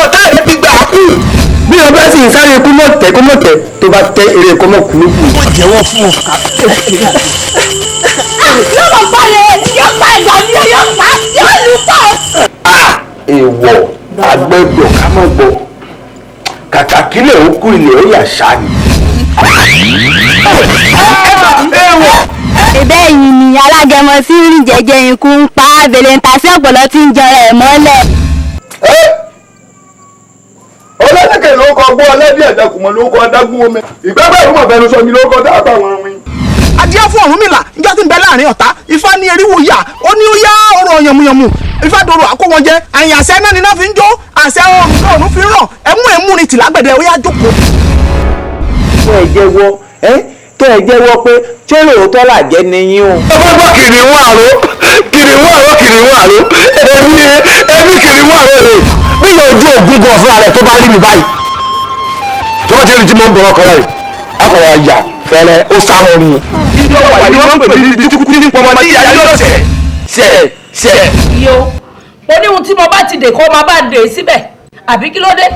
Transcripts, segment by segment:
ọ̀tá rẹ̀ fi gbà kú. bí o bá sì ń sáré kú mọ̀tẹ́ tó bá tẹ eré kọ́ mọ̀ kú ló kù. ó jẹ́wọ́ fún ọ. yóò bá lè yóò pa ìgbà mi yóò pa yóò lù pọ̀. èèwọ̀ agbẹ́gbọ̀ ká mọ̀ gbọ́ kàkà kílẹ̀ ó kú ilẹ̀ ó yà ṣá ni. ẹ̀bẹ̀ yìí ni alágẹmọ sí rìn jẹjẹ ikú ń pa abèlè ń ta sí ọ̀pọ̀lọ́ tí ń jọra ẹ̀ mọ́lẹ̀. ọlọ́dẹ̀kẹ̀ ló kọ gbọ́ ọlẹ́dí ẹ̀dẹ́kùnmọ́ ló kọ dágún omi ìgbẹ́bẹ̀ ìrúmọ̀ fẹnu sọ mi ló kọ dáàbà wọn wí. adìẹ fún Ọ̀rúnmìlà níjọ́ tí ń bẹ láàrin ọ̀tá Ifá ní eriwo yà ó ní ó yá ọ̀rọ̀ yànmùyànmù Ifá dòrò àkó wọn jẹ àyìn àṣẹ náà ni náà fi ń jó àṣẹ ọ̀run fi ń rọ̀ ẹmú ni tìlágbẹ̀dẹ ó yá jókòó. kẹ́ ẹ jẹ́wọ́ pé ṣé lóòótọ́ làjẹ́ ni yín o. ọmọ gbọ́ kìnìún àró èmi kìnìún àró rè bí yóò jó ògùn gan fúnra rẹ̀ tó bá rí mi báyìí tó bá ti rí tí mo ń bọ̀ ọkọ̀ rẹ̀ akọ̀wé àyà fẹ́rẹ́ ó sáwọn ni. ìjọba ìlú wọn pè mí ní ní pọmọdé ìyá yóò ṣẹ. yo mo ní ohun tí mo bá ti dè kó máa bá dè síbẹ̀ àbí kí ló dé.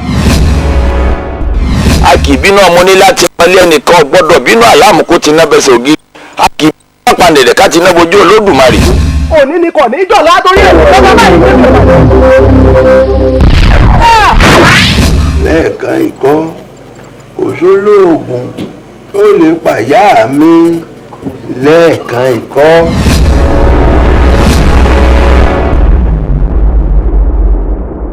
a kì í bínú ọmọ ní láti wọlé ẹnìkan gbọ́dọ̀ bínú àlámù kó ti ná bẹsẹ̀ ògiri a kì í bínú àpàǹdẹ̀dẹ̀ ká ti ná bojú Olódùmarè. òní ni kò ní í jọ̀ látòrí ẹ̀ lọ́wọ́ báyìí. lẹ́ẹ̀kan ikọ́ òṣòlóògùn ó lè pàyà mi lẹ́ẹ̀kan ikọ́.